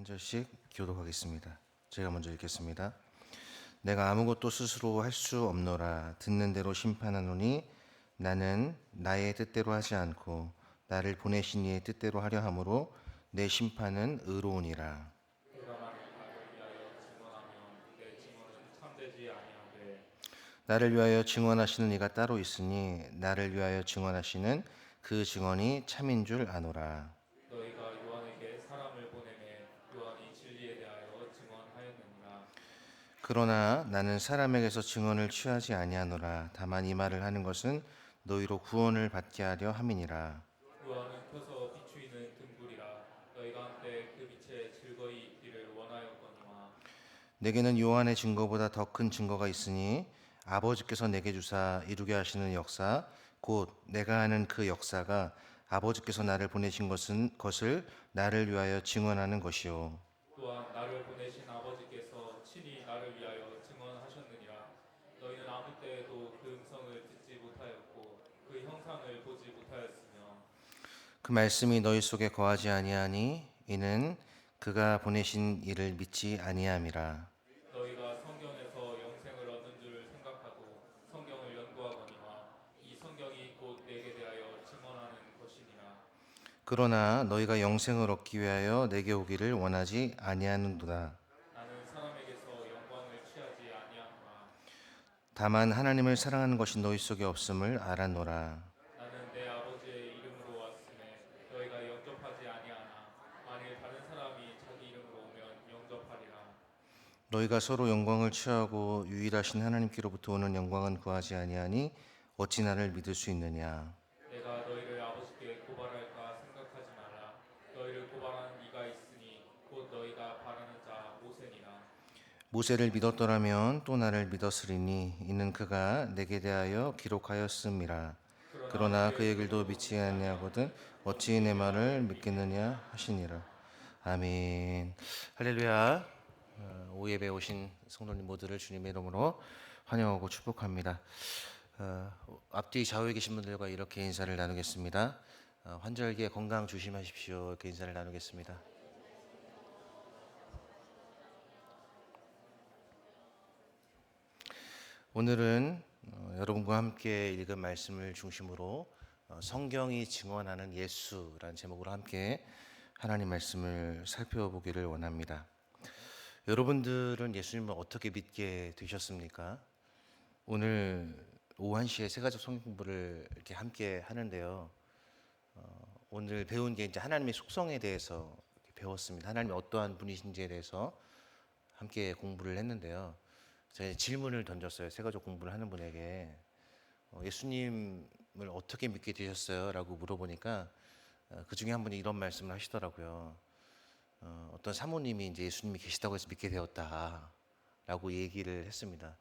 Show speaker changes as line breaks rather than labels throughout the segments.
한 절씩 교독하겠습니다. 제가 먼저 읽겠습니다. 내가 아무것도 스스로 할 수 없노라. 듣는 대로 심판하노니 나는 나의 뜻대로 하지 않고 나를 보내신 이의 뜻대로 하려 함으로 내 심판은 의로우니라.
내가 만일 나를 위하여 증언하면 내 증언은 참되지 아니하되
나를 위하여 증언하시는 이가 따로 있으니 나를 위하여 증언하시는 그 증언이 참인 줄 아노라.
너희가 요한에게 사람을 보내매 요한이 진리에 대하여 증언하였느니라.
그러나 나는 사람에게서 증언을 취하지 아니하노라. 다만 이 말을 하는 것은 너희로 구원을 받게 하려 함이니라.
요한은 펴서 비추이는 등불이라. 너희가 한때 그 빛에 즐거이 있기를 원하였거니와
내게는 요한의 증거보다 더 큰 증거가 있으니 아버지께서 내게 주사 이루게 하시는 역사 곧 내가 하는 그 역사가 아버지께서 나를 보내신 것을 나를 위하여 증언하는 것이요.
또한 나를 보내신 아버지께서 친히 나를 위하여 증언하셨느니라. 너희는 아무 때에도 그 음성을 듣지 못하였고 그 형상을 보지 못하였으며
그 말씀이 너희 속에 거하지 아니하니 이는 그가 보내신 이를 믿지 아니함이라.
너희가 성경에서 영생을 얻는 줄 생각하고 성경을 연구하거니와 이 성경이 곧 내게 대하여 증언하는 것이니라.
그러나 너희가 영생을 얻기 위하여 내게 오기를 원하지 아니하는도다.
나는 사람에게서 영광을 취하지 아니하노라.
다만 하나님을 사랑하는 것이 너희 속에 없음을 알았노라.
나는 내 아버지의 이름으로 왔음에 너희가 영접하지 아니하나 만일 다른 사람이 자기 이름으로 오면 영접하리라.
너희가 서로 영광을 취하고 유일하신 하나님께로부터 오는 영광은 구하지 아니하니 어찌 나를 믿을 수 있느냐.
내가 너희를 아버지께 고발할까 생각하지 마라. 너희를 고발하는 이가 있으니 곧 너희가 바라는 자 모세니라.
모세를 믿었더라면 또 나를 믿었으리니 이는 그가 내게 대하여 기록하였음이라. 그러나 그의 길도 믿지 아니하거든 어찌 내 말을 믿겠느냐 하시니라. 아멘. 할렐루야. 오예배 오신 성도님 모두를 주님의 이름으로 환영하고 축복합니다. 앞뒤 좌우에 계신 분들과 이렇게 인사를 나누겠습니다. 환절기에 건강 조심하십시오. 이렇게 인사를 나누겠습니다. 오늘은 여러분과 함께 읽은 말씀을 중심으로 성경이 증언하는 예수라는 제목으로 함께 하나님 말씀을 살펴보기를 원합니다. 여러분들은 예수님을 어떻게 믿게 되셨습니까? 오늘 오후 1시에 새가족 성경 공부를 이렇게 함께 하는데요. 오늘 배운 게 이제 하나님의 속성에 대해서 배웠습니다. 하나님이 어떠한 분이신지에 대해서 함께 공부를 했는데요. 제가 질문을 던졌어요. 새가족 공부를 하는 분에게 예수님을 어떻게 믿게 되셨어요? 라고 물어보니까 그 중에 한 분이 이런 말씀을 하시더라고요. 어떤 사모님이 이제 예수님이 계시다고 해서 믿게 되었다라고 얘기를 했습니다.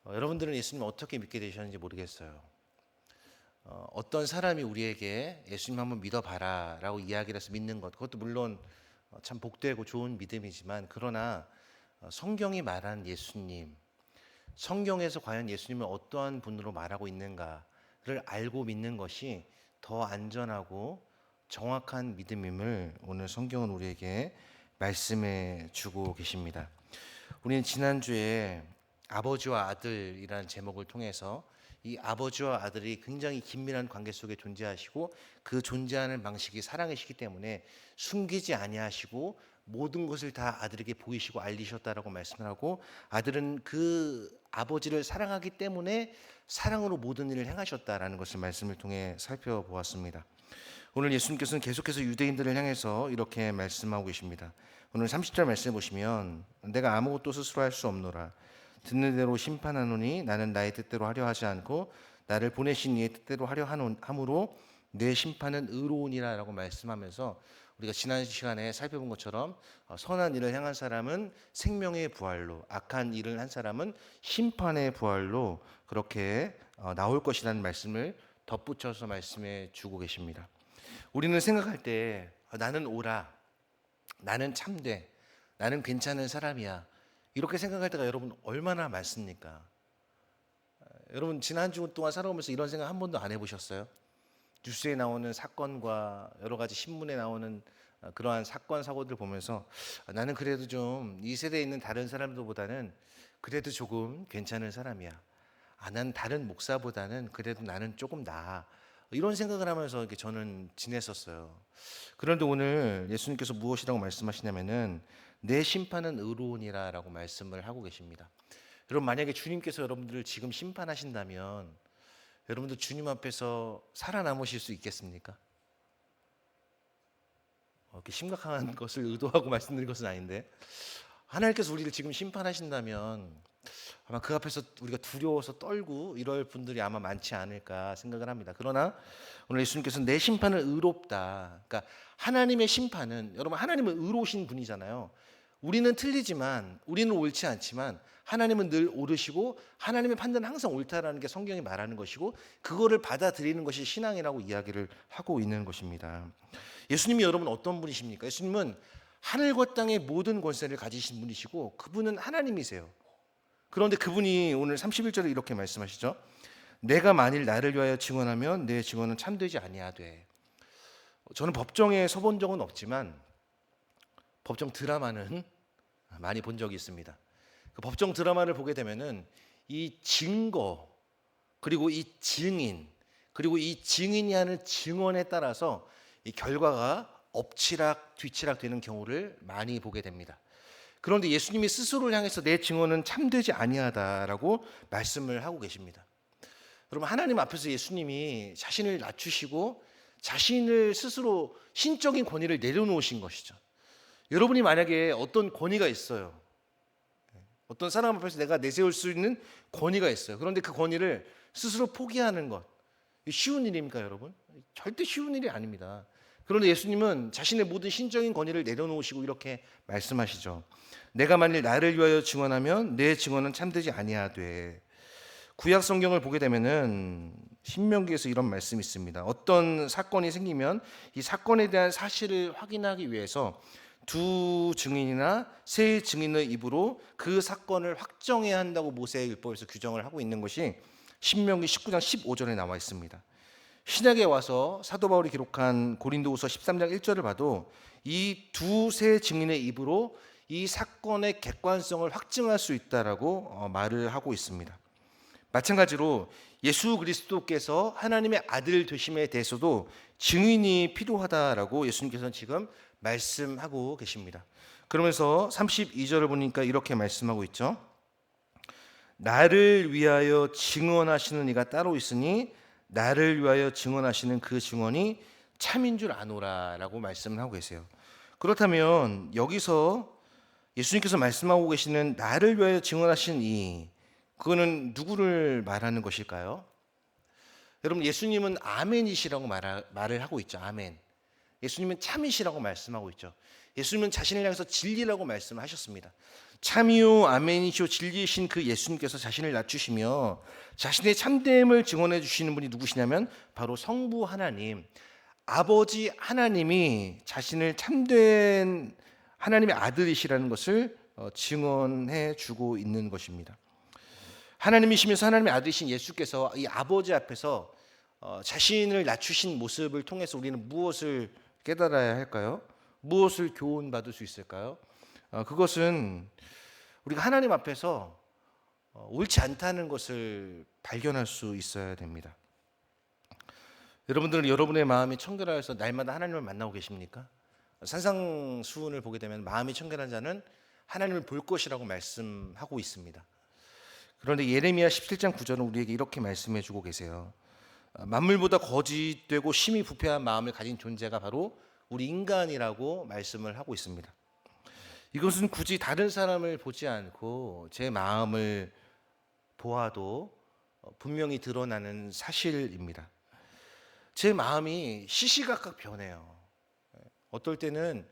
여러분들은 예수님을 어떻게 믿게 되셨는지 모르겠어요. 어떤 사람이 우리에게 예수님 한번 믿어봐라 라고 이야기를 해서 믿는 것, 그것도 물론 참 복되고 좋은 믿음이지만, 그러나 성경이 말하는 예수님, 성경에서 과연 예수님을 어떠한 분으로 말하고 있는가를 알고 믿는 것이 더 안전하고 정확한 믿음임을 오늘 성경은 우리에게 말씀해 주고 계십니다. 우리는 지난주에 아버지와 아들이라는 제목을 통해서 이 아버지와 아들이 굉장히 긴밀한 관계 속에 존재하시고 그 존재하는 방식이 사랑이시기 때문에 숨기지 아니하시고 모든 것을 다 아들에게 보이시고 알리셨다라고 말씀을 하고, 아들은 그 아버지를 사랑하기 때문에 사랑으로 모든 일을 행하셨다라는 것을 말씀을 통해 살펴보았습니다. 오늘 예수님께서는 계속해서 유대인들을 향해서 이렇게 말씀하고 계십니다. 오늘 30절 말씀해 보시면 내가 아무것도 스스로 할 수 없노라. 듣는 대로 심판하노니 나는 나의 뜻대로 하려 하지 않고 나를 보내신 이의 뜻대로 하려 함으로 내 심판은 의로우니라 라고 말씀하면서, 우리가 지난 시간에 살펴본 것처럼 선한 일을 행한 사람은 생명의 부활로, 악한 일을 한 사람은 심판의 부활로 그렇게 나올 것이라는 말씀을 덧붙여서 말씀해 주고 계십니다. 우리는 생각할 때 나는 옳아, 나는 참돼, 나는 괜찮은 사람이야, 이렇게 생각할 때가 여러분 얼마나 많습니까? 여러분 지난 주 동안 살아오면서 이런 생각 한 번도 안 해보셨어요? 뉴스에 나오는 사건과 여러 가지 신문에 나오는 그러한 사건 사고들 보면서 나는 그래도 좀 이 세대에 있는 다른 사람들보다는 그래도 조금 괜찮은 사람이야. 난 다른 목사보다는 그래도 나는 조금 나아. 이런 생각을 하면서 이렇게 저는 지냈었어요. 그런데 오늘 예수님께서 무엇이라고 말씀하시냐면은 내 심판은 의로우니라라고 말씀을 하고 계십니다. 여러분, 만약에 주님께서 여러분들을 지금 심판하신다면 여러분들 주님 앞에서 살아남으실 수 있겠습니까? 이렇게 심각한 것을 의도하고 말씀드린 것은 아닌데, 하나님께서 우리를 지금 심판하신다면 아마 그 앞에서 우리가 두려워서 떨고 이럴 분들이 아마 많지 않을까 생각을 합니다. 그러나 오늘 예수님께서는 내 심판은 의롭다. 그러니까 하나님의 심판은, 여러분, 하나님은 의로우신 분이잖아요. 우리는 틀리지만, 우리는 옳지 않지만 하나님은 늘 옳으시고 하나님의 판단은 항상 옳다라는 게 성경이 말하는 것이고, 그거를 받아들이는 것이 신앙이라고 이야기를 하고 있는 것입니다. 예수님이 여러분 어떤 분이십니까? 예수님은 하늘과 땅의 모든 권세를 가지신 분이시고 그분은 하나님이세요. 그런데 그분이 오늘 31절에 이렇게 말씀하시죠. 내가 만일 나를 위하여 증언하면 내 증언은 참되지 아니하되. 저는 법정에 서본 적은 없지만 법정 드라마는 많이 본 적이 있습니다. 그 법정 드라마를 보게 되면은 이 증거, 그리고 이 증인, 그리고 이 증인이 하는 증언에 따라서 이 결과가 엎치락 뒤치락 되는 경우를 많이 보게 됩니다. 그런데 예수님이 스스로를 향해서 내 증언은 참되지 아니하다라고 말씀을 하고 계십니다. 여러분, 하나님 앞에서 예수님이 자신을 낮추시고 자신을 스스로 신적인 권위를 내려놓으신 것이죠. 여러분이 만약에 어떤 권위가 있어요. 어떤 사람 앞에서 내가 내세울 수 있는 권위가 있어요. 그런데 그 권위를 스스로 포기하는 것, 쉬운 일입니까, 여러분? 절대 쉬운 일이 아닙니다. 그런데 예수님은 자신의 모든 신적인 권위를 내려놓으시고 이렇게 말씀하시죠. 내가 만일 나를 위하여 증언하면 내 증언은 참되지 아니하되. 구약 성경을 보게 되면은 신명기에서 이런 말씀이 있습니다. 어떤 사건이 생기면 이 사건에 대한 사실을 확인하기 위해서 두 증인이나 세 증인의 입으로 그 사건을 확정해야 한다고 모세의 율법에서 규정을 하고 있는 것이 신명기 19장 15절에 나와 있습니다. 신약에 와서 사도 바울이 기록한 고린도후서 13장 1절을 봐도 이 두세 증인의 입으로 이 사건의 객관성을 확증할 수 있다라고 말을 하고 있습니다. 마찬가지로 예수 그리스도께서 하나님의 아들 되심에 대해서도 증인이 필요하다라고 예수님께서는 지금 말씀하고 계십니다. 그러면서 32절을 보니까 이렇게 말씀하고 있죠. 나를 위하여 증언하시는 이가 따로 있으니 나를 위하여 증언하시는 그 증언이 참인 줄 아노라라고 말씀을 하고 계세요. 그렇다면 여기서 예수님께서 말씀하고 계시는 나를 위하여 증언하신 이, 그거는 누구를 말하는 것일까요? 여러분, 예수님은 아멘이시라고 말을 하고 있죠. 아멘. 예수님은 참이시라고 말씀하고 있죠. 예수님은 자신을 향해서 진리라고 말씀하셨습니다. 참이요 아멘이시오 진리이신 그 예수님께서 자신을 낮추시며 자신의 참됨을 증언해 주시는 분이 누구시냐면 바로 성부 하나님, 아버지 하나님이 자신을 참된 하나님의 아들이시라는 것을 증언해 주고 있는 것입니다. 하나님이시면서 하나님의 아들이신 예수께서 이 아버지 앞에서 자신을 낮추신 모습을 통해서 우리는 무엇을 깨달아야 할까요? 무엇을 교훈받을 수 있을까요? 그것은 우리가 하나님 앞에서 옳지 않다는 것을 발견할 수 있어야 됩니다. 여러분들은 여러분의 마음이 청결하여서 날마다 하나님을 만나고 계십니까? 산상수훈을 보게 되면 마음이 청결한 자는 하나님을 볼 것이라고 말씀하고 있습니다. 그런데 예레미야 17장 9절은 우리에게 이렇게 말씀해 주고 계세요. 만물보다 거짓되고 심히 부패한 마음을 가진 존재가 바로 우리 인간이라고 말씀을 하고 있습니다. 이것은 굳이 다른 사람을 보지 않고 제 마음을 보아도 분명히 드러나는 사실입니다. 제 마음이 시시각각 변해요. 어떨 때는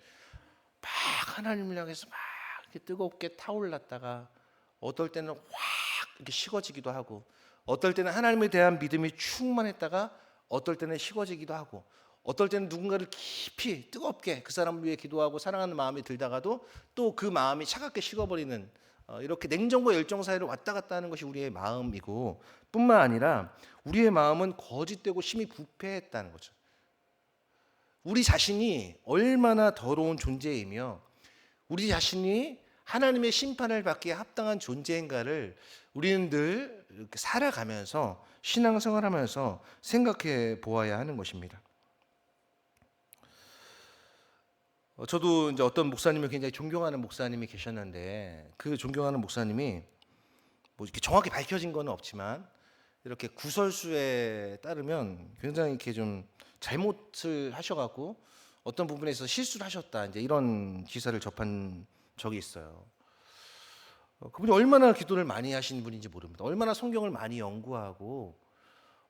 막 하나님을 향해서 막 이렇게 뜨겁게 타올랐다가 어떨 때는 확 이렇게 식어지기도 하고, 어떨 때는 하나님에 대한 믿음이 충만했다가 어떨 때는 식어지기도 하고, 어떨 때는 누군가를 깊이 뜨겁게 그 사람을 위해 기도하고 사랑하는 마음이 들다가도 또 그 마음이 차갑게 식어버리는, 이렇게 냉정과 열정 사이를 왔다 갔다 하는 것이 우리의 마음이고, 뿐만 아니라 우리의 마음은 거짓되고 심히 부패했다는 거죠. 우리 자신이 얼마나 더러운 존재이며 우리 자신이 하나님의 심판을 받기에 합당한 존재인가를 우리는 늘 이렇게 살아가면서 신앙생활하면서 생각해 보아야 하는 것입니다. 저도 이제 어떤 목사님을 굉장히 존경하는 목사님이 계셨는데 그 존경하는 목사님이 뭐 이렇게 정확히 밝혀진 건 없지만 이렇게 구설수에 따르면 굉장히 이렇게 좀 잘못을 하셔갖고 어떤 부분에서 실수를 하셨다 이제 이런 기사를 접한 적이 있어요. 그분이 얼마나 기도를 많이 하신 분인지 모릅니다. 얼마나 성경을 많이 연구하고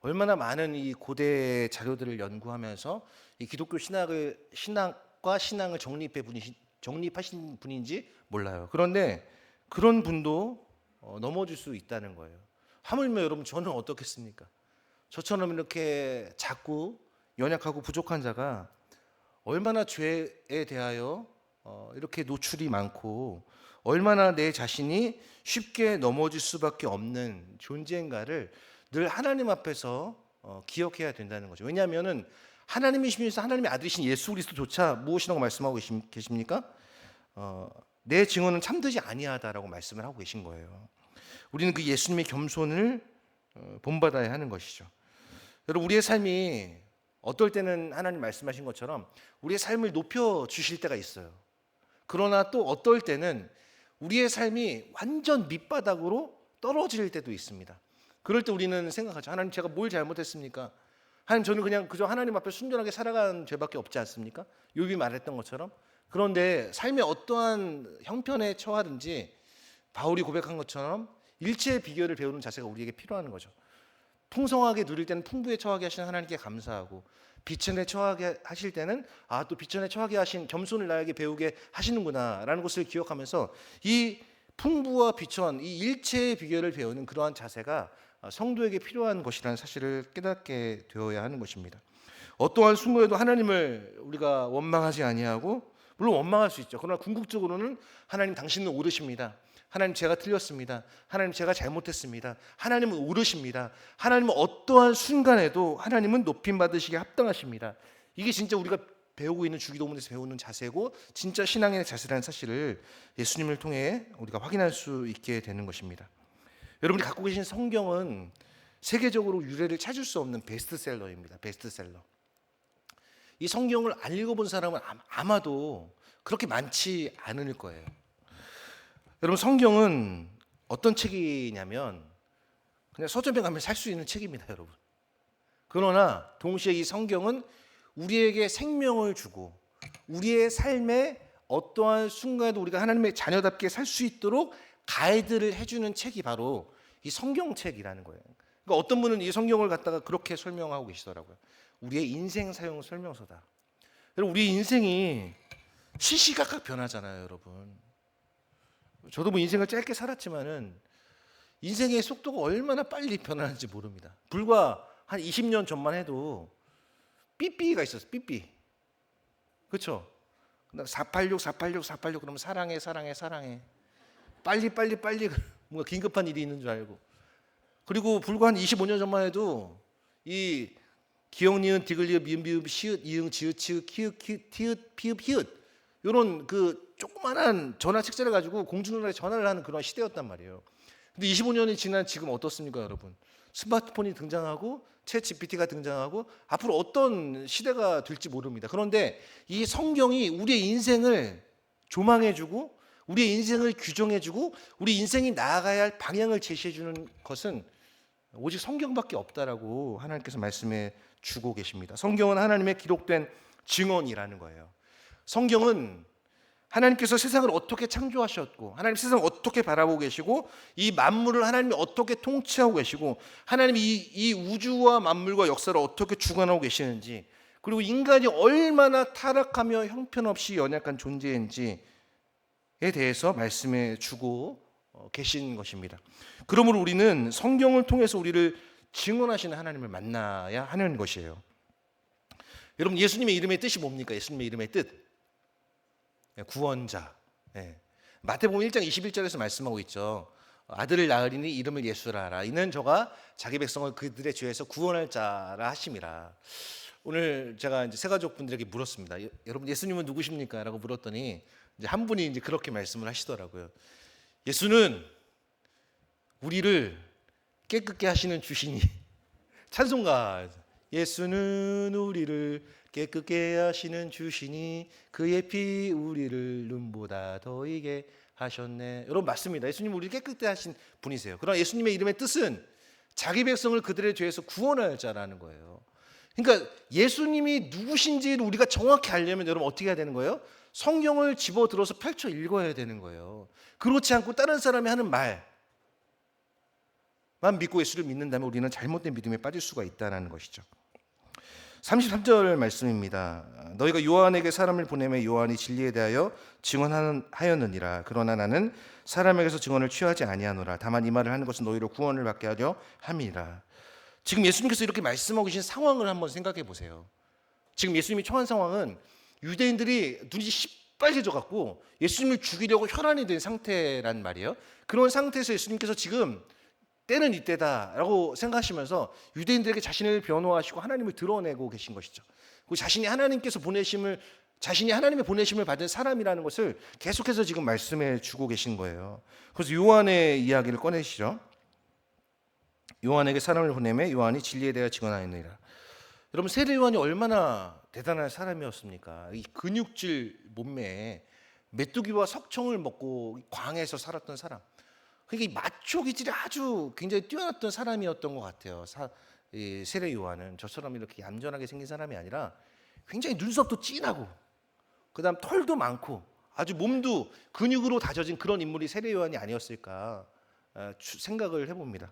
얼마나 많은 이 고대 자료들을 연구하면서 이 기독교 신학과 신앙을 정립하신 분인지 몰라요. 그런데 그런 분도 넘어질 수 있다는 거예요. 하물며 여러분 저는 어떻겠습니까? 저처럼 이렇게 작고 연약하고 부족한 자가 얼마나 죄에 대하여 이렇게 노출이 많고 얼마나 내 자신이 쉽게 넘어질 수밖에 없는 존재인가를 늘 하나님 앞에서 기억해야 된다는 거죠. 왜냐하면은 하나님이시면서 하나님의 아들이신 예수 그리스도조차 무엇이라고 말씀하고 계십니까? 내 증언은 참되지 아니하다라고 말씀을 하고 계신 거예요. 우리는 그 예수님의 겸손을 본받아야 하는 것이죠. 여러분 우리의 삶이 어떨 때는 하나님 말씀하신 것처럼 우리의 삶을 높여 주실 때가 있어요. 그러나 또 어떨 때는 우리의 삶이 완전 밑바닥으로 떨어질 때도 있습니다. 그럴 때 우리는 생각하죠. 하나님 제가 뭘 잘못했습니까? 하나님 저는 그냥 그저 하나님 앞에 순전하게 살아간 죄밖에 없지 않습니까? 욥이 말했던 것처럼. 그런데 삶의 어떠한 형편에 처하든지 바울이 고백한 것처럼 일체의 비결을 배우는 자세가 우리에게 필요한 거죠. 풍성하게 누릴 때는 풍부에 처하게 하시는 하나님께 감사하고 비천에 처하게 하실 때는 또 비천에 처하게 하신 겸손을 나에게 배우게 하시는구나 라는 것을 기억하면서 이 풍부와 비천, 이 일체의 비결을 배우는 그러한 자세가 성도에게 필요한 것이라는 사실을 깨닫게 되어야 하는 것입니다. 어떠한 순간에도 하나님을 우리가 원망하지 아니하고 물론 원망할 수 있죠. 그러나 궁극적으로는 하나님 당신은 옳으십니다. 하나님 제가 틀렸습니다. 하나님 제가 잘못했습니다. 하나님은 옳으십니다. 하나님은 어떠한 순간에도 하나님은 높임 받으시기에 합당하십니다. 이게 진짜 우리가 배우고 있는 주기도문에서 배우는 자세고 진짜 신앙의 자세라는 사실을 예수님을 통해 우리가 확인할 수 있게 되는 것입니다. 여러분이 갖고 계신 성경은 세계적으로 유례를 찾을 수 없는 베스트셀러입니다. 베스트셀러. 이 성경을 안 읽어본 사람은 아마도 그렇게 많지 않을 거예요. 여러분 성경은 어떤 책이냐면 그냥 서점에 가면 살 수 있는 책입니다, 여러분. 그러나 동시에 이 성경은 우리에게 생명을 주고 우리의 삶에 어떠한 순간에도 우리가 하나님의 자녀답게 살 수 있도록 가이드를 해주는 책이 바로 이 성경책이라는 거예요. 그러니까 어떤 분은 이 성경을 갖다가 그렇게 설명하고 계시더라고요. 우리의 인생 사용 설명서다. 여러분 우리 인생이 시시각각 변하잖아요, 여러분. 저도 뭐 인생을 짧게 살았지만은 인생의 속도가 얼마나 빨리 변하는지 모릅니다. 불과 한 20년 전만 해도 삐삐가 있었어요. 삐삐. 그렇죠? 486 그러면 사랑해. 빨리 뭔가 긴급한 일이 있는 줄 알고. 그리고 불과 한 25년 전만 해도 이 기역 니은 디귿 리읍 미음 시읒 이응 지읒 치읒 키읔 티읒 피읒 히읗 요런 그 조그만한 전화 책자를 가지고 공중전화에 전화를 하는 그런 시대였단 말이에요. 근데 25년이 지난 지금 어떻습니까, 여러분? 스마트폰이 등장하고 챗 GPT가 등장하고 앞으로 어떤 시대가 될지 모릅니다. 그런데 이 성경이 우리의 인생을 조망해주고 우리의 인생을 규정해주고 우리 인생이 나아가야 할 방향을 제시해주는 것은 오직 성경밖에 없다라고 하나님께서 말씀해 주고 계십니다. 성경은 하나님의 기록된 증언이라는 거예요. 성경은 하나님께서 세상을 어떻게 창조하셨고 하나님 세상을 어떻게 바라보고 계시고 이 만물을 하나님이 어떻게 통치하고 계시고 하나님이 이 우주와 만물과 역사를 어떻게 주관하고 계시는지 그리고 인간이 얼마나 타락하며 형편없이 연약한 존재인지에 대해서 말씀해 주고 계신 것입니다. 그러므로 우리는 성경을 통해서 우리를 증언하시는 하나님을 만나야 하는 것이에요. 여러분 예수님의 이름의 뜻이 뭡니까? 예수님의 이름의 뜻 구원자. 마태복음 1장 21절에서 말씀하고 있죠. 아들을 낳으리니 이름을 예수라 하라. 이는 저가 자기 백성을 그들의 죄에서 구원할 자라 하심이라. 오늘 제가 이제 새가족 분들에게 물었습니다. 여러분 예수님은 누구십니까? 라고 물었더니 이제 한 분이 이제 그렇게 말씀을 하시더라고요. 예수는 우리를 깨끗게 하시는 주시니 찬송가 예수는 우리를 깨끗게 하시는 주시니 그의 피 우리를 눈보다 더이게 하셨네. 여러분 맞습니다. 예수님 우리를 깨끗게 하신 분이세요. 그러나 예수님의 이름의 뜻은 자기 백성을 그들의 죄에서 구원할 자라는 거예요. 그러니까 예수님이 누구신지를 우리가 정확히 알려면 여러분 어떻게 해야 되는 거예요? 성경을 집어들어서 펼쳐 읽어야 되는 거예요. 그렇지 않고 다른 사람이 하는 말만 믿고 예수를 믿는다면 우리는 잘못된 믿음에 빠질 수가 있다는 것이죠. 33절 말씀입니다. 너희가 요한에게 사람을 보내매 요한이 진리에 대하여 증언하였느니라. 그러나 나는 사람에게서 증언을 취하지 아니하노라. 다만 이 말을 하는 것은 너희로 구원을 받게 하려 함이라. 지금 예수님께서 이렇게 말씀하고 계신 상황을 한번 생각해 보세요. 지금 예수님이 처한 상황은 유대인들이 눈이 시빨개져 갖고 예수님을 죽이려고 혈안이 된 상태란 말이에요. 그런 상태에서 예수님께서 지금 때는 이때다라고 생각하시면서 유대인들에게 자신을 변호하시고 하나님을 드러내고 계신 것이죠. 그리고 자신이 하나님의 보내심을 받은 사람이라는 것을 계속해서 지금 말씀해 주고 계신 거예요. 그래서 요한의 이야기를 꺼내시죠. 요한에게 사람을 보내매 요한이 진리에 대하여 증언하였느니라. 여러분 세례 요한이 얼마나 대단한 사람이었습니까? 이 근육질 몸매에 메뚜기와 석청을 먹고 광에서 살았던 사람. 그러니까 이 마초 기질이 아주 굉장히 뛰어났던 사람이었던 것 같아요. 이 세례 요한은 저처럼 이렇게 얌전하게 생긴 사람이 아니라 굉장히 눈썹도 진하고 그다음 털도 많고 아주 몸도 근육으로 다져진 그런 인물이 세례 요한이 아니었을까 생각을 해봅니다.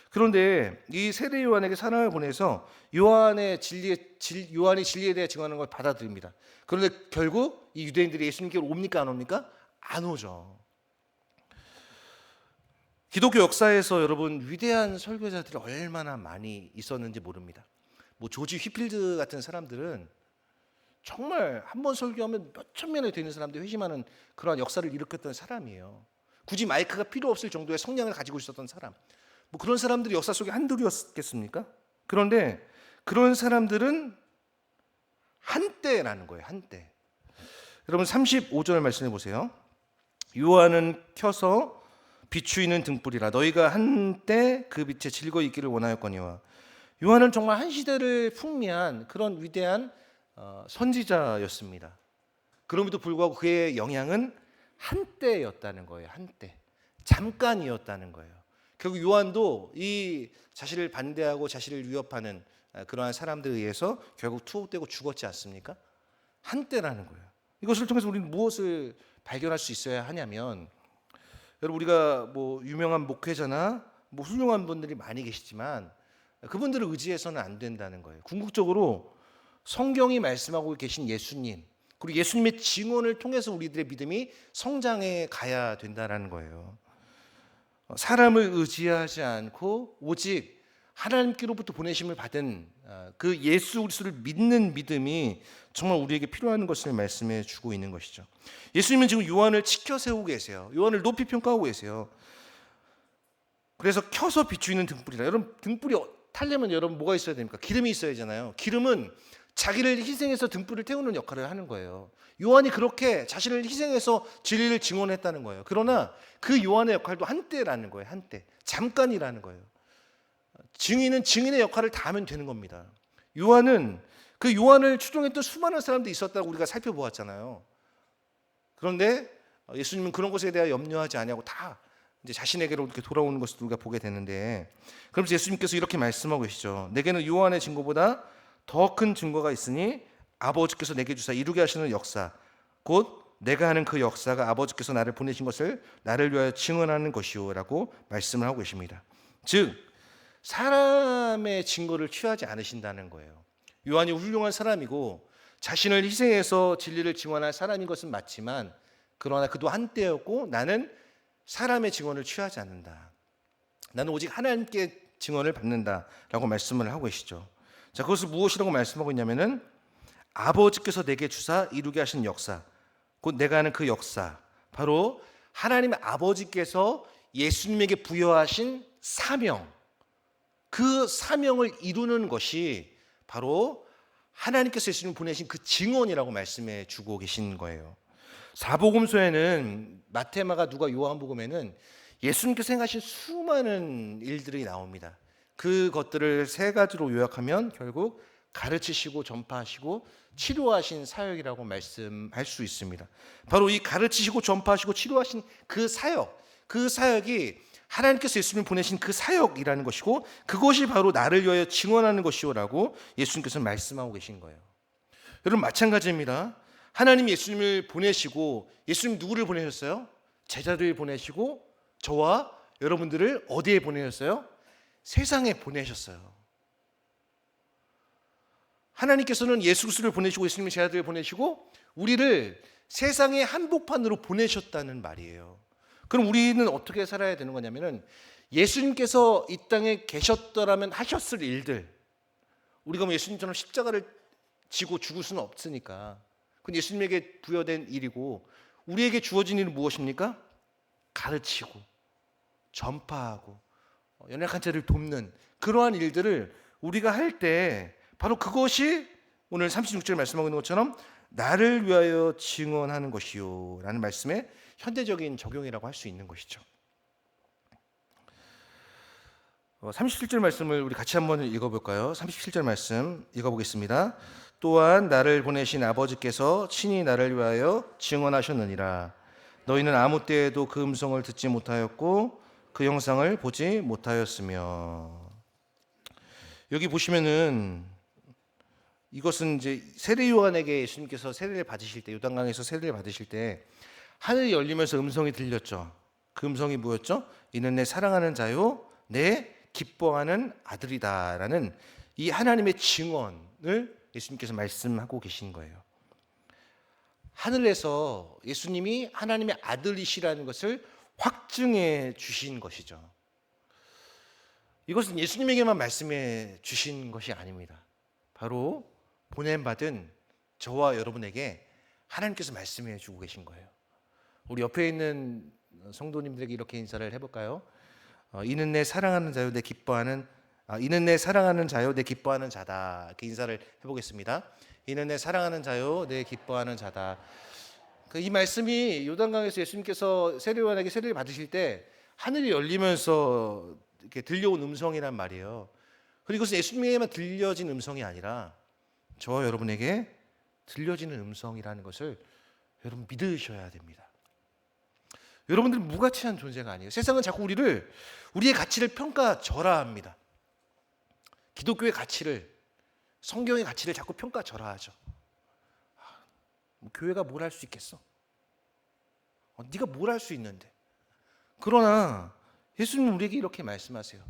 그런데 이 세례 요한에게 사람을 보내서 요한이 진리에 대해 증언하는 걸 받아들입니다. 그런데 결국 이 유대인들이 예수님께로 옵니까 안 옵니까? 안 오죠. 기독교 역사에서 여러분 위대한 설교자들이 얼마나 많이 있었는지 모릅니다. 뭐 조지 휘필드 같은 사람들은 정말 한 번 설교하면 몇천 명이 되는 사람들이 회심하는 그러한 역사를 일으켰던 사람이에요. 굳이 마이크가 필요 없을 정도의 성량을 가지고 있었던 사람. 뭐 그런 사람들이 역사 속에 한둘이었겠습니까? 그런데 그런 사람들은 한때라는 거예요. 한때. 여러분 35절 말씀해 보세요. 요한은 켜서 비추이는 등불이라 너희가 한때 그 빛에 즐거이 있기를 원하였거니와. 요한은 정말 한 시대를 풍미한 그런 위대한 선지자였습니다. 그럼에도 불구하고 그의 영향은 한때였다는 거예요. 한때. 잠깐이었다는 거예요. 결국 요한도 이 자신을 반대하고 자신을 위협하는 그러한 사람들에 의해서 결국 투옥되고 죽었지 않습니까? 한때라는 거예요. 이것을 통해서 우리는 무엇을 발견할 수 있어야 하냐면 여러분 우리가 뭐 유명한 목회자나 뭐 훌륭한 분들이 많이 계시지만 그분들을 의지해서는 안 된다는 거예요. 궁극적으로 성경이 말씀하고 계신 예수님 그리고 예수님의 증언을 통해서 우리들의 믿음이 성장해 가야 된다는 거예요. 사람을 의지하지 않고 오직 하나님께로부터 보내심을 받은 그 예수 그리스도를 믿는 믿음이 정말 우리에게 필요한 것을 말씀해 주고 있는 것이죠. 예수님은 지금 요한을 치켜 세우고 계세요. 요한을 높이 평가하고 계세요. 그래서 켜서 비추이는 등불이라. 여러분 등불이 타려면 여러분 뭐가 있어야 됩니까? 기름이 있어야 하잖아요. 기름은 자기를 희생해서 등불을 태우는 역할을 하는 거예요. 요한이 그렇게 자신을 희생해서 진리를 증언했다는 거예요. 그러나 그 요한의 역할도 한때라는 거예요. 한때. 잠깐이라는 거예요. 증인은 증인의 역할을 다 하면 되는 겁니다. 요한은 그 요한을 추종했던 수많은 사람들이 있었다고 우리가 살펴보았잖아요. 그런데 예수님은 그런 것에 대해 염려하지 아니하고 다 이제 자신에게로 이렇게 돌아오는 것을 우리가 보게 되는데, 그러면서 예수님께서 이렇게 말씀하고 계시죠. 내게는 요한의 증거보다 더 큰 증거가 있으니 아버지께서 내게 주사 이루게 하시는 역사, 곧 내가 하는 그 역사가 아버지께서 나를 보내신 것을 나를 위하여 증언하는 것이오라고 말씀을 하고 계십니다. 즉 사람의 증거를 취하지 않으신다는 거예요. 요한이 훌륭한 사람이고 자신을 희생해서 진리를 증언할 사람인 것은 맞지만, 그러나 그도 한때였고 나는 사람의 증언을 취하지 않는다. 나는 오직 하나님께 증언을 받는다라고 말씀을 하고 계시죠. 자, 그것을 무엇이라고 말씀하고 있냐면은 아버지께서 내게 주사 이루게 하신 역사, 곧 내가 하는 그 역사, 바로 하나님 아버지께서 예수님에게 부여하신 사명, 그 사명을 이루는 것이 바로 하나님께서 예수님을 보내신 그 증언이라고 말씀해 주고 계신 거예요. 사복음서에는 마태, 마가, 누가, 요한복음에는 예수님께서 행하신 수많은 일들이 나옵니다. 그것들을 세 가지로 요약하면 결국 가르치시고 전파하시고 치료하신 사역이라고 말씀할 수 있습니다. 바로 이 가르치시고 전파하시고 치료하신 그 사역이 하나님께서 예수님을 보내신 그 사역이라는 것이고, 그것이 바로 나를 위하여 증언하는 것이오라고 예수님께서 말씀하고 계신 거예요. 여러분, 마찬가지입니다. 하나님이 예수님을 보내시고, 예수님 누구를 보내셨어요? 제자들을 보내시고 저와 여러분들을 어디에 보내셨어요? 세상에 보내셨어요. 하나님께서는 예수 그리스도를 보내시고 예수님의 제자들을 보내시고 우리를 세상의 한복판으로 보내셨다는 말이에요. 그럼 우리는 어떻게 살아야 되는 거냐면은, 예수님께서 이 땅에 계셨더라면 하셨을 일들, 우리가 뭐 예수님처럼 십자가를 지고 죽을 수는 없으니까 그건 예수님에게 부여된 일이고, 우리에게 주어진 일은 무엇입니까? 가르치고 전파하고 연약한 자를 돕는 그러한 일들을 우리가 할 때, 바로 그것이 오늘 36절 말씀하고 있는 것처럼 나를 위하여 증언하는 것이요 라는 말씀의 현대적인 적용이라고 할 수 있는 것이죠. 37절 말씀을 우리 같이 한번 읽어볼까요? 37절 말씀 읽어보겠습니다. 또한 나를 보내신 아버지께서 친히 나를 위하여 증언하셨느니라. 너희는 아무 때에도 그 음성을 듣지 못하였고 그 형상을 보지 못하였으며. 여기 보시면은 이것은 이제 세례 요한에게 예수님께서 세례를 받으실 때, 요단강에서 세례를 받으실 때 하늘이 열리면서 음성이 들렸죠. 그 음성이 뭐였죠? 이는 내 사랑하는 자요 내 기뻐하는 아들이다라는 이 하나님의 증언을 예수님께서 말씀하고 계신 거예요. 하늘에서 예수님이 하나님의 아들이시라는 것을 확증해 주신 것이죠. 이것은 예수님에게만 말씀해 주신 것이 아닙니다. 바로 보냄받은 저와 여러분에게 하나님께서 말씀해 주고 계신 거예요. 우리 옆에 있는 성도님들에게 이렇게 인사를 해볼까요? 이는 내 사랑하는 자요 내 기뻐하는 이는 내 사랑하는 자요 내 기뻐하는 자다. 이렇게 인사를 해보겠습니다. 이는 내 사랑하는 자요 내 기뻐하는 자다. 이 말씀이 요단강에서 예수님께서 세례요한에게 세례를 받으실 때 하늘이 열리면서 이렇게 들려온 음성이란 말이에요. 그리고 이것은 예수님에게만 들려진 음성이 아니라 저와 여러분에게 들려지는 음성이라는 것을 여러분 믿으셔야 됩니다. 여러분들은 무가치한 존재가 아니에요. 세상은 자꾸 우리의 가치를 평가절하합니다. 기독교의 가치를, 성경의 가치를 자꾸 평가절하하죠. 교회가 뭘 할 수 있겠어? 네가 뭘 할 수 있는데? 그러나 예수님은 우리에게 이렇게 말씀하세요.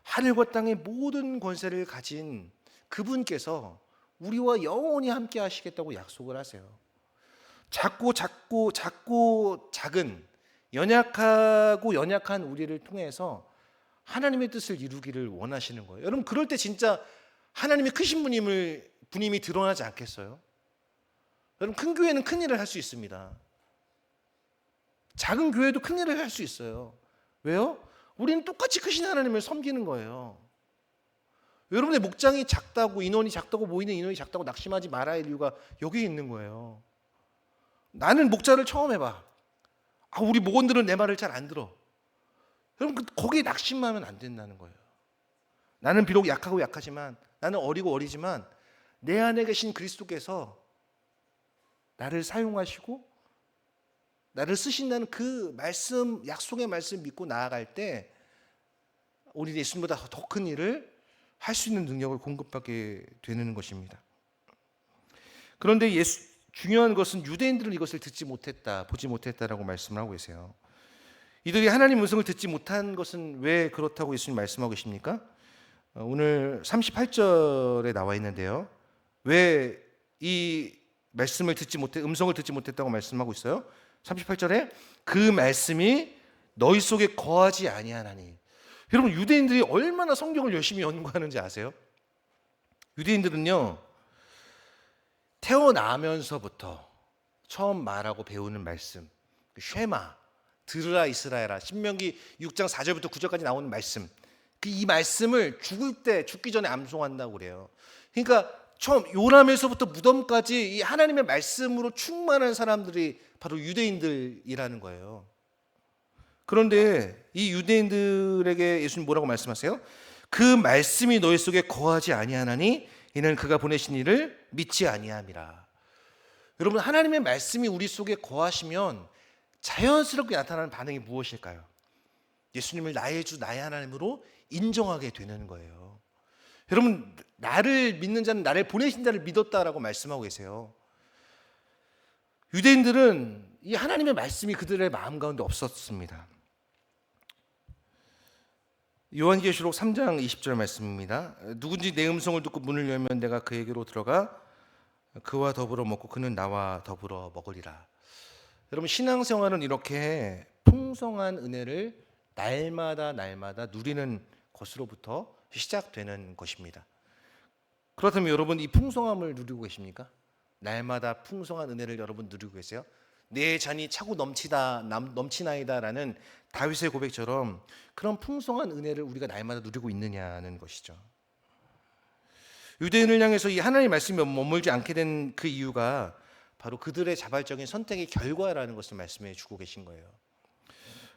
하늘과 땅의 모든 권세를 가진 그분께서 우리와 영원히 함께 하시겠다고 약속을 하세요. 작고 작은 연약하고 연약한 우리를 통해서 하나님의 뜻을 이루기를 원하시는 거예요. 여러분, 그럴 때 진짜 하나님의 크신 분임이 드러나지 않겠어요? 여러분, 큰 교회는 큰 일을 할 수 있습니다. 작은 교회도 큰 일을 할 수 있어요. 왜요? 우리는 똑같이 크신 하나님을 섬기는 거예요. 여러분의 목장이 작다고, 인원이 작다고, 모이는 인원이 작다고 낙심하지 말아야 할 이유가 여기 있는 거예요. 나는 목자를 처음 해봐. 우리 목원들은 내 말을 잘 안 들어. 여러분, 거기에 낙심하면 안 된다는 거예요. 나는 비록 약하고 약하지만, 나는 어리고 어리지만 내 안에 계신 그리스도께서 나를 사용하시고 나를 쓰신다는 그 말씀, 약속의 말씀 믿고 나아갈 때 우리 예수님보다 더 큰 일을 할 수 있는 능력을 공급하게 되는 것입니다. 그런데 중요한 것은 유대인들은 이것을 듣지 못했다, 보지 못했다라고 말씀을 하고 계세요. 이들이 하나님 음성을 듣지 못한 것은 왜 그렇다고 예수님 말씀하고 계십니까? 오늘 38절에 나와 있는데요. 왜 이 말씀을 음성을 듣지 못했다고 말씀하고 있어요? 38절에 그 말씀이 너희 속에 거하지 아니하나니. 여러분, 유대인들이 얼마나 성경을 열심히 연구하는지 아세요? 유대인들은요, 태어나면서부터 처음 말하고 배우는 말씀, 쉐마, 들으라 이스라엘아, 신명기 6장 4절부터 9절까지 나오는 말씀, 이 말씀을 죽기 전에 암송한다고 그래요. 그러니까 처음 요람에서부터 무덤까지 이 하나님의 말씀으로 충만한 사람들이 바로 유대인들이라는 거예요. 그런데 이 유대인들에게 예수님 뭐라고 말씀하세요? 그 말씀이 너희 속에 거하지 아니하나니 이는 그가 보내신 이를 믿지 아니함이라. 여러분, 하나님의 말씀이 우리 속에 거하시면 자연스럽게 나타나는 반응이 무엇일까요? 예수님을 나의 주 나의 하나님으로 인정하게 되는 거예요. 여러분, 나를 믿는 자는 나를 보내신 자를 믿었다라고 말씀하고 계세요. 유대인들은 이 하나님의 말씀이 그들의 마음 가운데 없었습니다. 요한계시록 3장 20절 말씀입니다. 누군지 내 음성을 듣고 문을 열면 내가 그에게로 들어가 그와 더불어 먹고 그는 나와 더불어 먹으리라. 여러분, 신앙생활은 이렇게 풍성한 은혜를 날마다 누리는 것으로부터 시작되는 것입니다. 그렇다면 여러분, 이 풍성함을 누리고 계십니까? 날마다 풍성한 은혜를 여러분 누리고 계세요? 내 잔이 차고 넘치나이다라는 다윗의 고백처럼 그런 풍성한 은혜를 우리가 날마다 누리고 있느냐는 것이죠. 유대인을 향해서 이 하나님의 말씀이 머물지 않게 된 그 이유가 바로 그들의 자발적인 선택의 결과라는 것을 말씀해 주고 계신 거예요.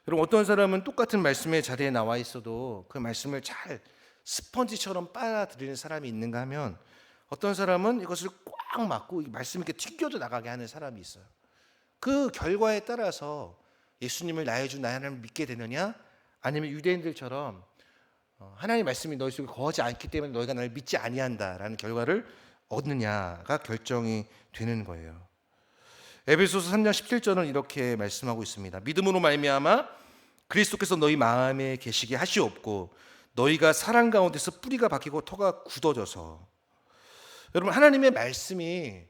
여러분, 어떤 사람은 똑같은 말씀의 자리에 나와 있어도 그 말씀을 잘 스펀지처럼 빨아들이는 사람이 있는가 하면 어떤 사람은 이것을 꽉 막고 말씀을 이렇게 튕겨져 나가게 하는 사람이 있어요. 그 결과에 따라서 예수님을 나의 주 나의 하나님을 믿게 되느냐, 아니면 유대인들처럼 하나님의 말씀이 너희 속에 거하지 않기 때문에 너희가 나를 믿지 아니한다라는 결과를 얻느냐가 결정이 되는 거예요. 에베소서 3장 17절은 이렇게 말씀하고 있습니다. 믿음으로 말미암아 그리스도께서 너희 마음에 계시게 하시옵고 너희가 사랑 가운데서 뿌리가 박히고 터가 굳어져서. 여러분, 하나님의 말씀이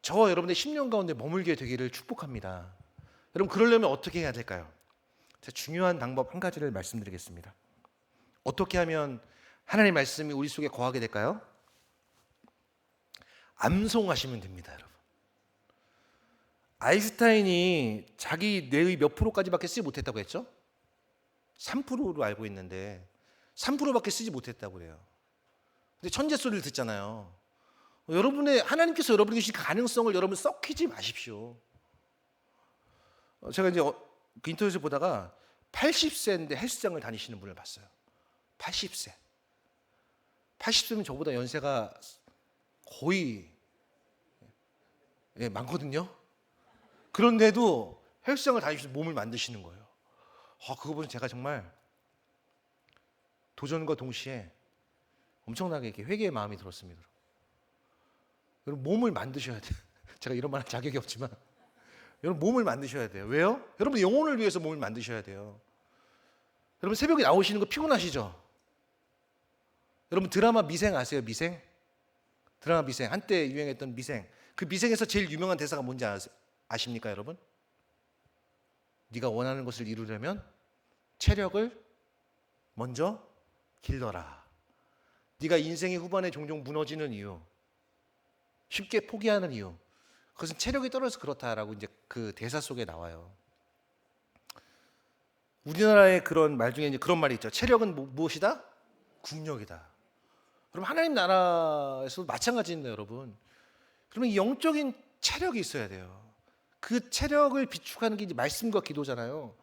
저와 여러분의 심령 가운데 머물게 되기를 축복합니다. 여러분, 그러려면 어떻게 해야 될까요? 제가 중요한 방법 한 가지를 말씀드리겠습니다. 어떻게 하면 하나님의 말씀이 우리 속에 거하게 될까요? 암송하시면 됩니다, 여러분. 아인슈타인이 자기 뇌의 몇 프로까지밖에 쓰지 못했다고 했죠? 3%로 알고 있는데 3%밖에 쓰지 못했다고 그래요. 근데 천재 소리를 듣잖아요. 여러분의 하나님께서 여러분에게 주신 가능성을 여러분 썩히지 마십시오. 제가 이제 그 인터넷에 보다가 80세인데 헬스장을 다니시는 분을 봤어요. 80세. 80세면 저보다 연세가 거의 많거든요. 그런데도 헬스장을 다니시면서 몸을 만드시는 거예요. 그거 보면 제가 정말 도전과 동시에 엄청나게 이렇게 회개의 마음이 들었습니다. 여러분, 몸을 만드셔야 돼요. 제가 이런 말 할 자격이 없지만 여러분, 몸을 만드셔야 돼요. 왜요? 여러분, 영혼을 위해서 몸을 만드셔야 돼요. 여러분, 새벽에 나오시는 거 피곤하시죠? 여러분, 드라마 미생 아세요? 미생? 드라마 미생, 한때 유행했던 미생. 그 미생에서 제일 유명한 대사가 뭔지 아십니까, 여러분? 네가 원하는 것을 이루려면 체력을 먼저 길러라. 네가 인생의 후반에 종종 무너지는 이유, 쉽게 포기하는 이유, 그것은 체력이 떨어져서 그렇다라고 이제 그 대사 속에 나와요. 우리나라의 그런 말 중에 이제 그런 말이 있죠. 체력은 무엇이다? 국력이다. 그럼 하나님 나라에서도 마찬가지인데 여러분. 그러면 이 영적인 체력이 있어야 돼요. 그 체력을 비축하는 게 이제 말씀과 기도잖아요.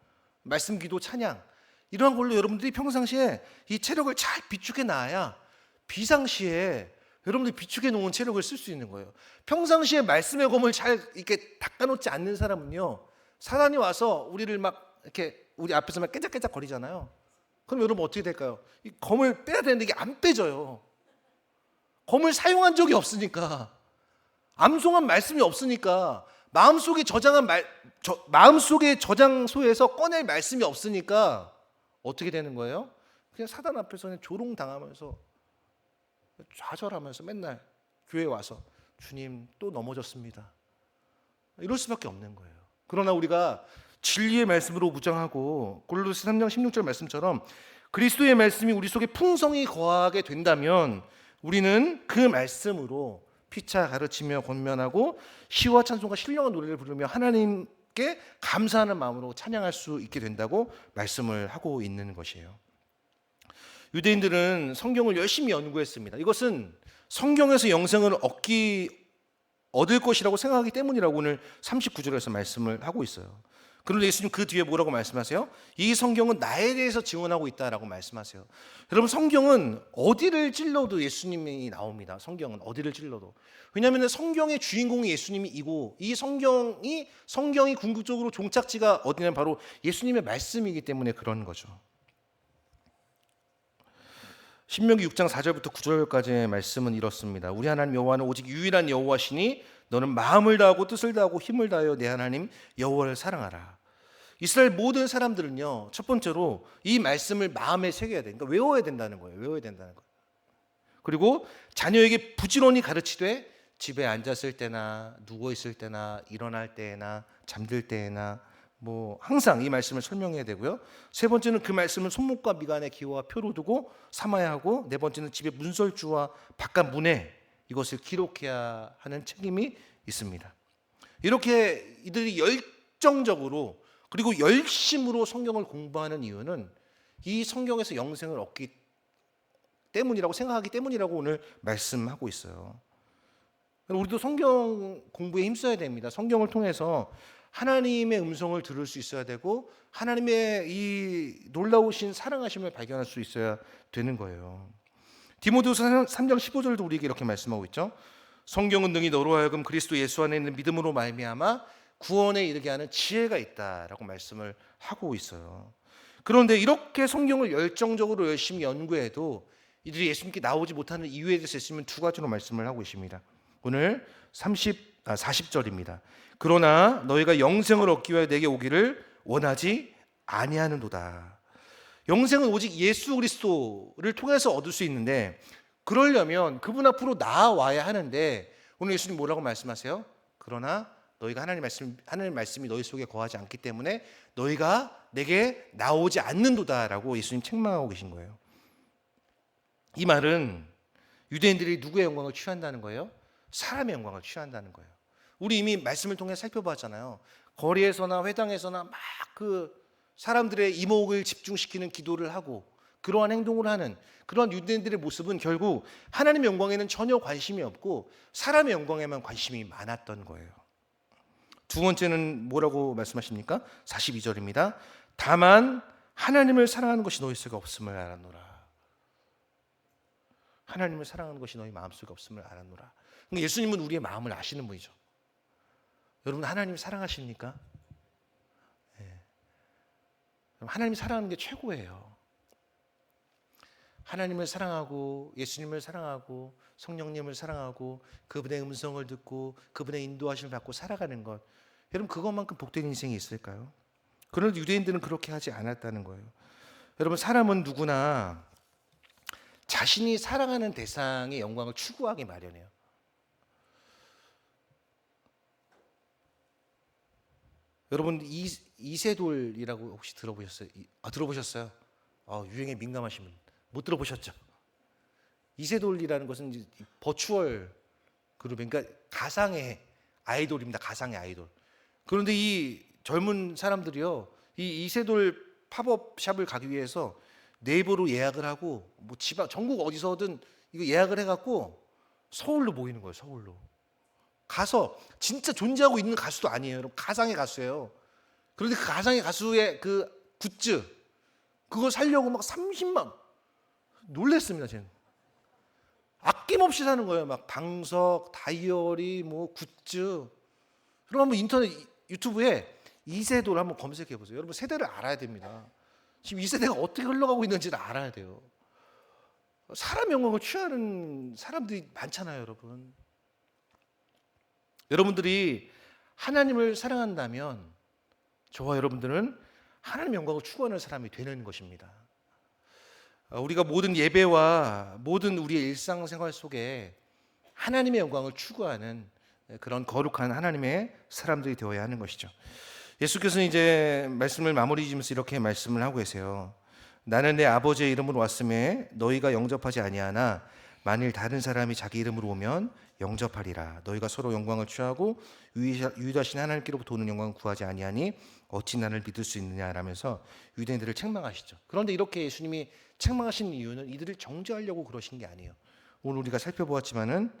말씀, 기도, 찬양. 이러한 걸로 여러분들이 평상시에 이 체력을 잘 비축해 놔야 비상시에 여러분들이 비축해 놓은 체력을 쓸 수 있는 거예요. 평상시에 말씀의 검을 잘 이렇게 닦아놓지 않는 사람은요, 사단이 와서 우리를 막 이렇게 우리 앞에서 막 깨작깨작 거리잖아요. 그럼 여러분 어떻게 될까요? 이 검을 빼야 되는데 이게 안 빼져요. 검을 사용한 적이 없으니까, 암송한 말씀이 없으니까, 마음속에 저장소에서 꺼낼 말씀이 없으니까 어떻게 되는 거예요? 그냥 사단 앞에서는 조롱당하면서 좌절하면서 맨날 교회에 와서 주님 또 넘어졌습니다, 이럴 수밖에 없는 거예요. 그러나 우리가 진리의 말씀으로 무장하고 골로새 3장 16절 말씀처럼 그리스도의 말씀이 우리 속에 풍성히 거하게 된다면 우리는 그 말씀으로 피차 가르치며 권면하고 시와 찬송과 신령한 노래를 부르며 하나님께 감사하는 마음으로 찬양할 수 있게 된다고 말씀을 하고 있는 것이에요. 유대인들은 성경을 열심히 연구했습니다. 이것은 성경에서 영생을 얻을 것이라고 생각하기 때문이라고 오늘 39절에서 말씀을 하고 있어요. 그런데 예수님 그 뒤에 뭐라고 말씀하세요? 이 성경은 나에 대해서 증언하고 있다라고 말씀하세요. 여러분, 성경은 어디를 찔러도 예수님이 나옵니다. 성경은 어디를 찔러도. 왜냐하면 성경의 주인공이 예수님이고, 이 성경이 궁극적으로 종착지가 어디냐면 바로 예수님의 말씀이기 때문에 그런 거죠. 신명기 6장 4절부터 9절까지의 말씀은 이렇습니다. 우리 하나님 여호와는 오직 유일한 여호와시니 너는 마음을 다하고 뜻을 다하고 힘을 다하여 내 하나님 여호와를 사랑하라. 이스라엘 모든 사람들은요, 첫 번째로 이 말씀을 마음에 새겨야 돼. 그러니까 외워야 된다는 거예요. 외워야 된다는 거예요. 그리고 자녀에게 부지런히 가르치되 집에 앉았을 때나 누워 있을 때나 일어날 때나 잠들 때나 항상 이 말씀을 설명해야 되고요. 세 번째는 그 말씀을 손목과 미간에 기호와 표로 두고 삼아야 하고, 네 번째는 집의 문설주와 바깥 문에 이것을 기록해야 하는 책임이 있습니다. 이렇게 이들이 열정적으로 그리고 열심으로 성경을 공부하는 이유는 이 성경에서 영생을 얻기 때문이라고 생각하기 때문이라고 오늘 말씀하고 있어요. 우리도 성경 공부에 힘써야 됩니다. 성경을 통해서 하나님의 음성을 들을 수 있어야 되고 하나님의 이 놀라우신 사랑하심을 발견할 수 있어야 되는 거예요. 디모데후서 3장 15절도 우리에게 이렇게 말씀하고 있죠. 성경은 능히 너로 하여금 그리스도 예수 안에 있는 믿음으로 말미암아 구원에 이르게 하는 지혜가 있다라고 말씀을 하고 있어요. 그런데 이렇게 성경을 열정적으로 열심히 연구해도 이들이 예수님께 나오지 못하는 이유에 대해서 예수님은 두 가지로 말씀을 하고 있습니다. 오늘 40절입니다. 그러나 너희가 영생을 얻기 위하여 내게 오기를 원하지 아니하는도다. 영생은 오직 예수 그리스도를 통해서 얻을 수 있는데, 그러려면 그분 앞으로 나아와야 하는데, 오늘 예수님 뭐라고 말씀하세요? 그러나 너희가 하나님 말씀이 너희 속에 거하지 않기 때문에 너희가 내게 나오지 않는도다라고 예수님 책망하고 계신 거예요. 이 말은 유대인들이 누구의 영광을 취한다는 거예요? 사람의 영광을 취한다는 거예요. 우리 이미 말씀을 통해 살펴봤잖아요. 거리에서나 회당에서나 막 그 사람들의 이목을 집중시키는 기도를 하고 그러한 행동을 하는 그러한 유대인들의 모습은 결국 하나님의 영광에는 전혀 관심이 없고 사람의 영광에만 관심이 많았던 거예요. 두 번째는 뭐라고 말씀하십니까? 42절입니다. 다만 하나님을 사랑하는 것이 너희 속에 없음을 알았노라. 하나님을 사랑하는 것이 너희 마음속에 없음을 알았노라. 그러니까 예수님은 우리의 마음을 아시는 분이죠. 여러분, 하나님 사랑하십니까? 네. 하나님 사랑하는 게 최고예요. 하나님을 사랑하고 예수님을 사랑하고 성령님을 사랑하고 그분의 음성을 듣고 그분의 인도하심을 받고 살아가는 것, 여러분 그것만큼 복된 인생이 있을까요? 그런데 유대인들은 그렇게 하지 않았다는 거예요. 여러분, 사람은 누구나 자신이 사랑하는 대상의 영광을 추구하기 마련해요. 여러분, 이세돌이라고 혹시 들어보셨어요? 들어보셨어요? 유행에 민감하신 분 못 들어보셨죠? 이세돌이라는 것은 이제 버추얼 그룹, 그러니까 가상의 아이돌입니다. 가상의 아이돌. 그런데 이 젊은 사람들이요, 이 이세돌 팝업 샵을 가기 위해서 네이버로 예약을 하고 지방 전국 어디서든 이거 예약을 해갖고 서울로 모이는 거예요. 서울로 가서 진짜 존재하고 있는 가수도 아니에요. 여러분, 가상의 가수예요. 그런데 그 가상의 가수의 그 굿즈 그거 살려고 막 30만 놀랬습니다. 저는 아낌없이 사는 거예요. 막 방석, 다이어리, 굿즈. 여러분 한번 인터넷 유튜브에 이세돌 한번 검색해 보세요. 여러분, 세대를 알아야 됩니다. 지금 이 세대가 어떻게 흘러가고 있는지를 알아야 돼요. 사람 영광을 취하는 사람들이 많잖아요, 여러분. 여러분들이 하나님을 사랑한다면 저와 여러분들은 하나님 영광을 추구하는 사람이 되는 것입니다. 우리가 모든 예배와 모든 우리의 일상생활 속에 하나님의 영광을 추구하는 그런 거룩한 하나님의 사람들이 되어야 하는 것이죠. 예수께서는 이제 말씀을 마무리 지으면서 이렇게 말씀을 하고 계세요. 나는 내 아버지의 이름으로 왔음에 너희가 영접하지 아니하나 만일 다른 사람이 자기 이름으로 오면 영접하리라. 너희가 서로 영광을 취하고 유일하신 하나님께로부터 오는 영광을 구하지 아니하니 어찌 나를 믿을 수 있느냐라면서 유대인들을 책망하시죠. 그런데 이렇게 예수님이 책망하신 이유는 이들을 정죄하려고 그러신 게 아니에요. 오늘 우리가 살펴보았지만은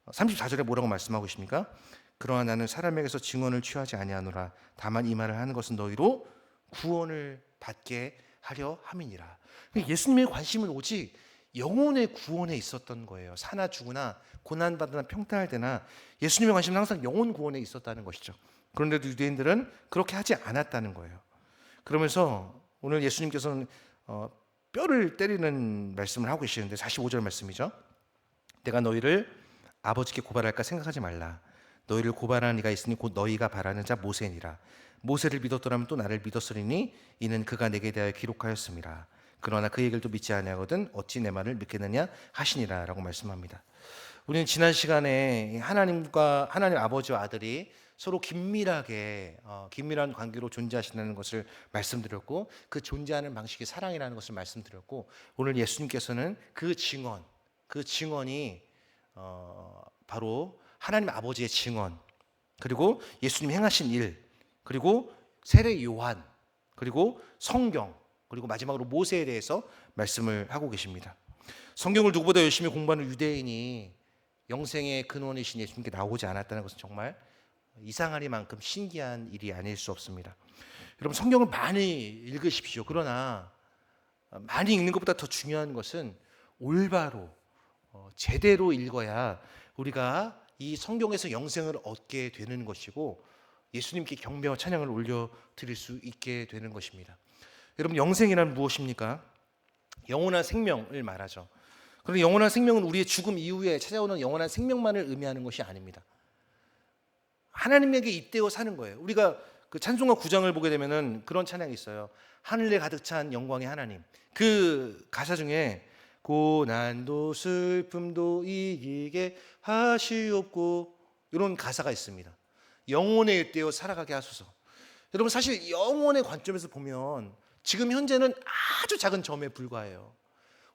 34절에 뭐라고 말씀하고 계십니까? 그러나 나는 사람에게서 증언을 취하지 아니하노라. 다만 이 말을 하는 것은 너희로 구원을 받게 하려 함이니라. 예수님의 관심은 오직 영혼의 구원에 있었던 거예요. 사나 죽으나 고난받으나 평탄할 때나 예수님의 관심은 항상 영혼 구원에 있었다는 것이죠. 그런데도 유대인들은 그렇게 하지 않았다는 거예요. 그러면서 오늘 예수님께서는 뼈를 때리는 말씀을 하고 계시는데 45절 말씀이죠. 내가 너희를 아버지께 고발할까 생각하지 말라. 너희를 고발하는 이가 있으니 곧 너희가 바라는 자 모세니라. 모세를 믿었더라면 또 나를 믿었으리니 이는 그가 내게 대하여 기록하였음이라. 그러나 그 얘기를 또 믿지 아니하거든 어찌 내 말을 믿겠느냐 하시니라 라고 말씀합니다. 우리는 지난 시간에 하나님 아버지와 아들이 서로 긴밀한 관계로 존재하신다는 것을 말씀드렸고, 그 존재하는 방식이 사랑이라는 것을 말씀드렸고, 오늘 예수님께서는 그 증언이 바로 하나님 아버지의 증언, 그리고 예수님 행하신 일, 그리고 세례 요한, 그리고 성경, 그리고 마지막으로 모세에 대해서 말씀을 하고 계십니다. 성경을 누구보다 열심히 공부하는 유대인이 영생의 근원이신 예수님께 나오지 않았다는 것은 정말 이상하리만큼 신기한 일이 아닐 수 없습니다. 여러분, 성경을 많이 읽으십시오. 그러나 많이 읽는 것보다 더 중요한 것은 올바로 제대로 읽어야 우리가 이 성경에서 영생을 얻게 되는 것이고 예수님께 경배와 찬양을 올려드릴 수 있게 되는 것입니다. 여러분, 영생이란 무엇입니까? 영원한 생명을 말하죠. 그런데 영원한 생명은 우리의 죽음 이후에 찾아오는 영원한 생명만을 의미하는 것이 아닙니다. 하나님에게 잇대어 사는 거예요. 우리가 그 찬송가 9장을 보게 되면은 그런 찬양이 있어요. 하늘에 가득 찬 영광의 하나님. 그 가사 중에 고난도 슬픔도 이기게 하시옵고, 이런 가사가 있습니다. 영혼에 잇대어 살아가게 하소서. 여러분, 사실 영혼의 관점에서 보면 지금 현재는 아주 작은 점에 불과해요.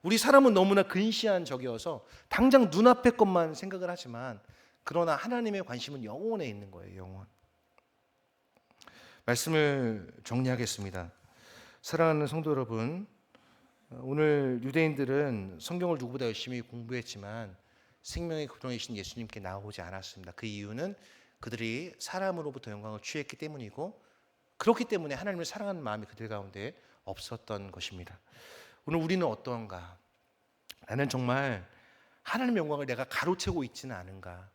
우리 사람은 너무나 근시한 적이어서 당장 눈앞의 것만 생각을 하지만, 그러나 하나님의 관심은 영혼에 있는 거예요. 영혼. 말씀을 정리하겠습니다. 사랑하는 성도 여러분, 오늘 유대인들은 성경을 누구보다 열심히 공부했지만 생명의 근원이신 예수님께 나오지 않았습니다. 그 이유는 그들이 사람으로부터 영광을 취했기 때문이고, 그렇기 때문에 하나님을 사랑하는 마음이 그들 가운데 없었던 것입니다. 오늘 우리는 어떠한가? 나는 정말 하나님의 영광을 내가 가로채고 있지는 않은가?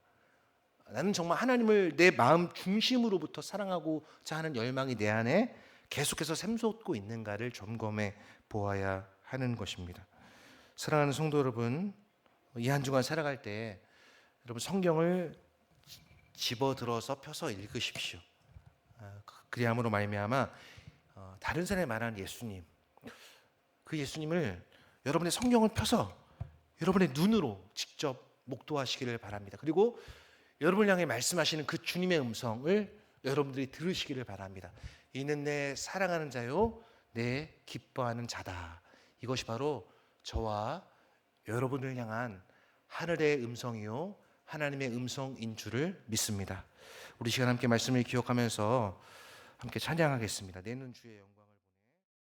나는 정말 하나님을 내 마음 중심으로부터 사랑하고자 하는 열망이 내 안에 계속해서 샘솟고 있는가를 점검해 보아야 하는 것입니다. 사랑하는 성도 여러분, 이 한 주간 살아갈 때 여러분 성경을 집어들어서 펴서 읽으십시오. 그리함으로 말미암아 다른 사람이 말하는 예수님, 그 예수님을 여러분의 성경을 펴서 여러분의 눈으로 직접 목도하시기를 바랍니다. 그리고 여러분을 향해 말씀하시는 그 주님의 음성을 여러분들이 들으시기를 바랍니다. 이는 내 사랑하는 자요 내 기뻐하는 자다. 이것이 바로 저와 여러분을 향한 하늘의 음성이요 하나님의 음성인 줄을 믿습니다. 우리 시간 함께 말씀을 기억하면서 함께 찬양하겠습니다. 내는 주의 영광.